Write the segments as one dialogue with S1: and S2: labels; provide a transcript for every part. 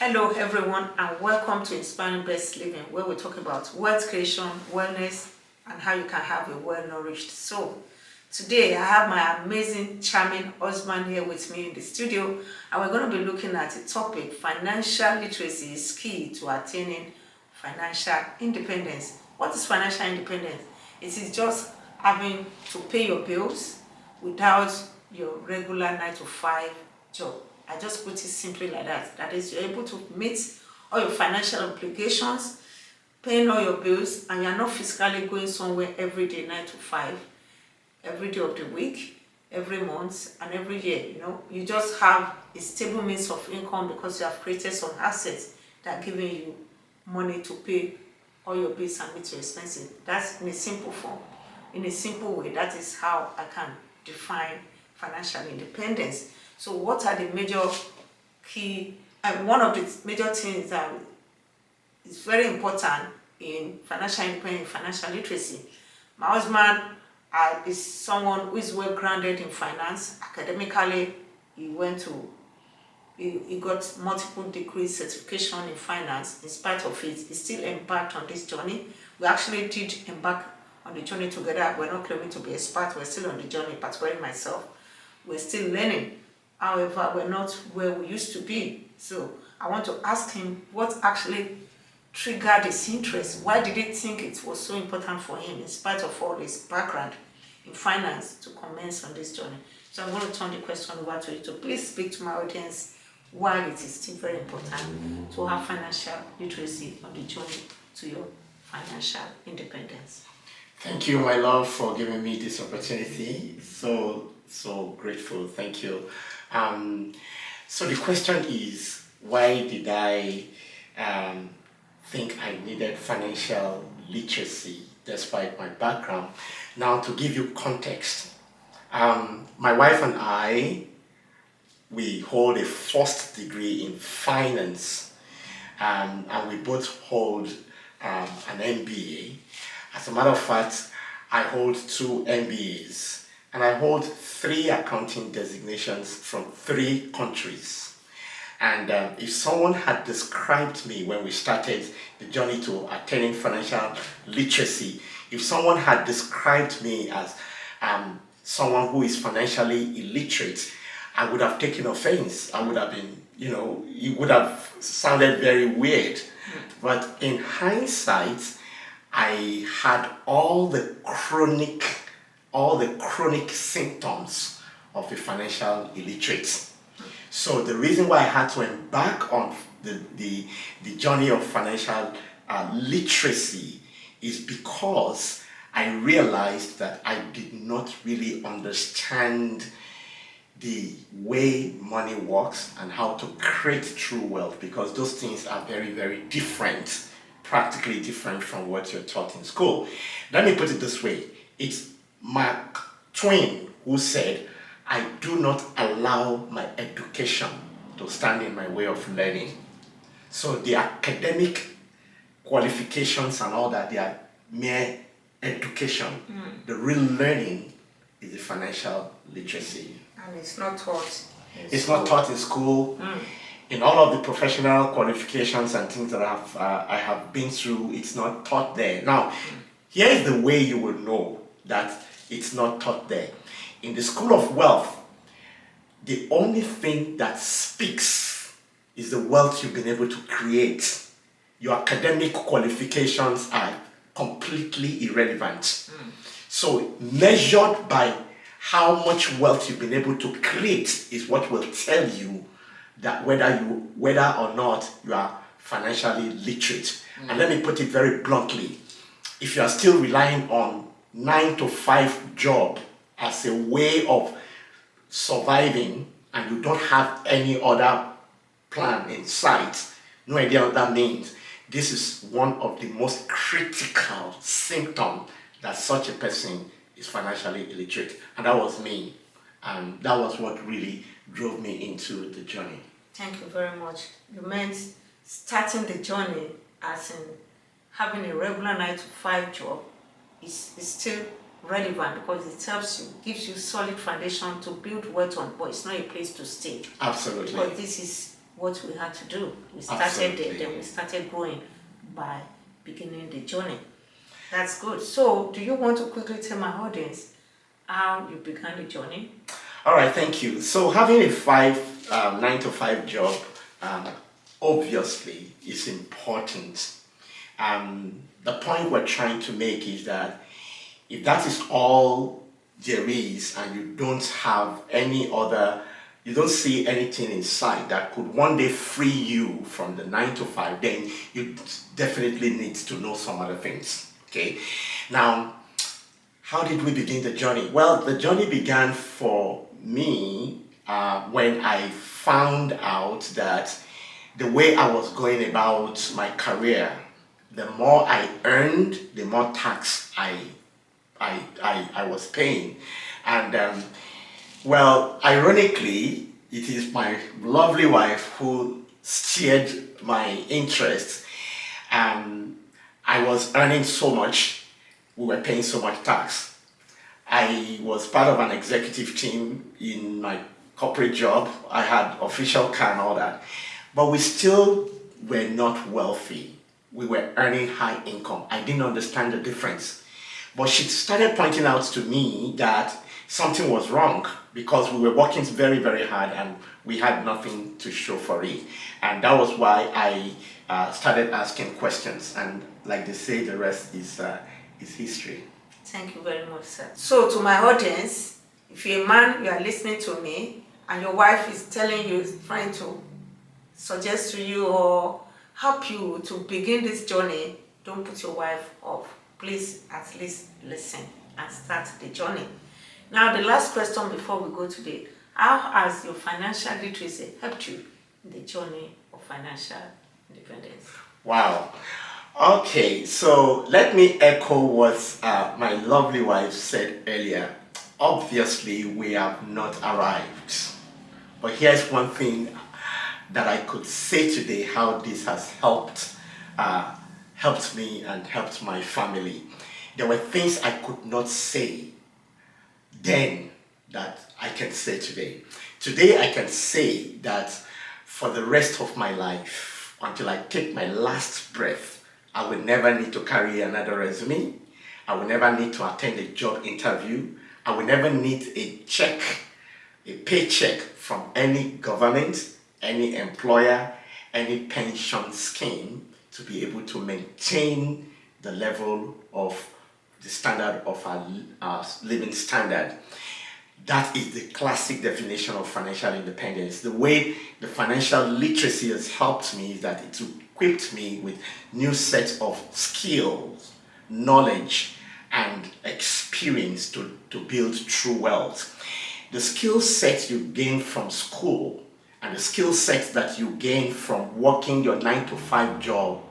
S1: Hello everyone and welcome to Inspiring Best Living, where we talk about wealth creation, wellness and how you can have a well-nourished soul. Today I have my amazing, charming husband here with me in the studio, and we're going to be looking at the topic: financial literacy is key to attaining financial independence. What is financial independence? It is just having to pay your bills without your regular 9 to 5 job. I just put it simply like that. That is, you're able to meet all your financial obligations, paying all your bills, and you're not physically going somewhere every day, 9 to 5, every day of the week, every month, and every year. You just have a stable means of income because you have created some assets that are giving you money to pay all your bills and meet your expenses. That's in a simple form. In a simple way, that is how I can define financial independence. So what are the major key, one of the major things that is very important in financial independence, financial literacy? My husband is someone who is well grounded in finance. Academically, he got multiple degree certification in finance. In spite of it, he still embarked on this journey. We actually did embark on the journey together. We're not claiming to be experts, we're still on the journey, particularly myself. We're still learning. However, we're not where we used to be. So I want to ask him what actually triggered his interest. Why did he think it was so important for him, in spite of all his background in finance, to commence on this journey? So I'm going to turn the question over to you. So please speak to my audience why it is still very important to have financial literacy on the journey to your financial independence.
S2: Thank you, my love, for giving me this opportunity. So grateful. Thank you. So the question is, why did I think I needed financial literacy despite my background? Now, to give you context, my wife and I, we hold a first degree in finance, and we both hold an MBA. As a matter of fact, I hold 2 MBAs. And I hold 3 accounting designations from 3 countries. And if someone had described me when we started the journey to attaining financial literacy, if someone had described me as someone who is financially illiterate, I would have taken offense. I would have been, it would have sounded very weird. But in hindsight, I had all the chronic symptoms of a financial illiterate. So the reason why I had to embark on the journey of financial literacy is because I realized that I did not really understand the way money works and how to create true wealth, because those things are very, very different, practically different from what you're taught in school. Let me put it this way. It's Mark Twain who said, "I do not allow my education to stand in my way of learning." So the academic qualifications and all that, they are mere education. The real learning is the financial literacy.
S1: And it's not taught.
S2: It's not taught in school. In all of the professional qualifications and things that I have been through, it's not taught there. Now, here is the way you will know that it's not taught there. In the School of Wealth, the only thing that speaks is the wealth you've been able to create. Your academic qualifications are completely irrelevant. So measured by how much wealth you've been able to create is what will tell you that whether or not you are financially literate. And let me put it very bluntly. If you are still relying on 9 to 5 job as a way of surviving, and you don't have any other plan in sight, no idea what that means, this is one of the most critical symptoms that such a person is financially illiterate. And that was me. And that was what really drove me into the journey.
S1: Thank you very much. You meant starting the journey as in having a regular 9 to 5 job is still relevant because it helps you, gives you solid foundation to build wealth on, but it's not a place to stay.
S2: Absolutely.
S1: Because this is what we had to do. We started
S2: Absolutely.
S1: there, then we started growing by beginning the journey. That's good. So, do you want to quickly tell my audience how you began the journey?
S2: All right, thank you. So having a 9 to 5 job, obviously is important. The point we're trying to make is that if that is all there is and you don't have any other, you don't see anything in sight that could one day free you from the 9 to 5, then you definitely need to know some other things. Okay. Now, how did we begin the journey? Well, the journey began for me when I found out that the way I was going about my career, the more I earned, the more tax I was paying. And well, ironically, it is my lovely wife who steered my interest. I was earning so much, we were paying so much tax. I was part of an executive team in my corporate job. I had official car and all that. But we still were not wealthy. We were earning high income. I didn't understand the difference. But she started pointing out to me that something was wrong because we were working very, very hard and we had nothing to show for it. And that was why I started asking questions. And like they say, the rest is history.
S1: Thank you very much, sir. So, to my audience, if you're a man, you are listening to me, and your wife is telling you, trying to suggest to you or help you to begin this journey, don't put your wife off. Please at least listen and start the journey. Now, the last question before we go today: how has your financial literacy helped you in the journey of financial independence?
S2: Wow. Okay, so let me echo what my lovely wife said earlier. Obviously, we have not arrived. But here's one thing that I could say today, how this has helped me and helped my family. There were things I could not say then that I can say today. Today I can say that for the rest of my life, until I take my last breath, I will never need to carry another resume. I will never need to attend a job interview. I will never need a paycheck from any government, any employer, any pension scheme to be able to maintain the level of the standard of our living standard. That is the classic definition of financial independence. The way the financial literacy has helped me is that it equipped me with new sets of skills, knowledge, and experience to build true wealth. The skill set you gain from school and the skill sets that you gain from working your 9 to 5 job,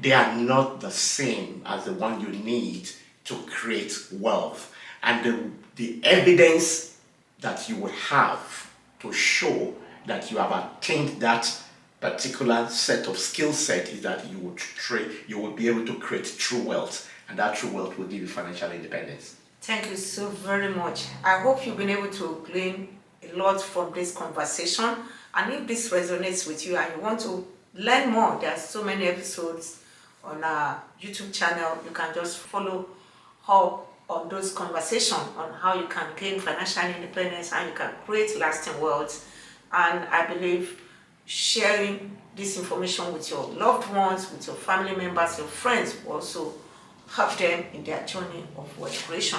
S2: they are not the same as the one you need to create wealth. And the evidence that you will have to show that you have attained that particular set of skill set is that you will be able to create true wealth, and that true wealth will give you financial independence.
S1: Thank you so very much. I hope you've been able to glean a lot from this conversation. And if this resonates with you and you want to learn more, there are so many episodes on our YouTube channel. You can just follow up on those conversations on how you can gain financial independence, how you can create lasting wealth. And I believe sharing this information with your loved ones, with your family members, your friends will also help them in their journey of wealth creation.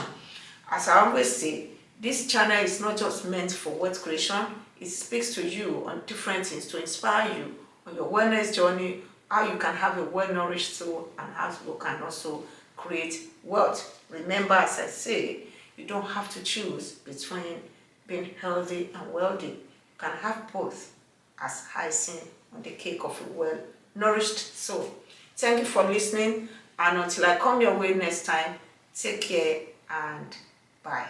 S1: As I always say, this channel is not just meant for wealth creation. It speaks to you on different things to inspire you on your wellness journey, how you can have a well-nourished soul, and how you can also create wealth. Remember, as I say, you don't have to choose between being healthy and wealthy. You can have both as icing on the cake of a well-nourished soul. Thank you for listening, and until I come your way next time, take care and bye.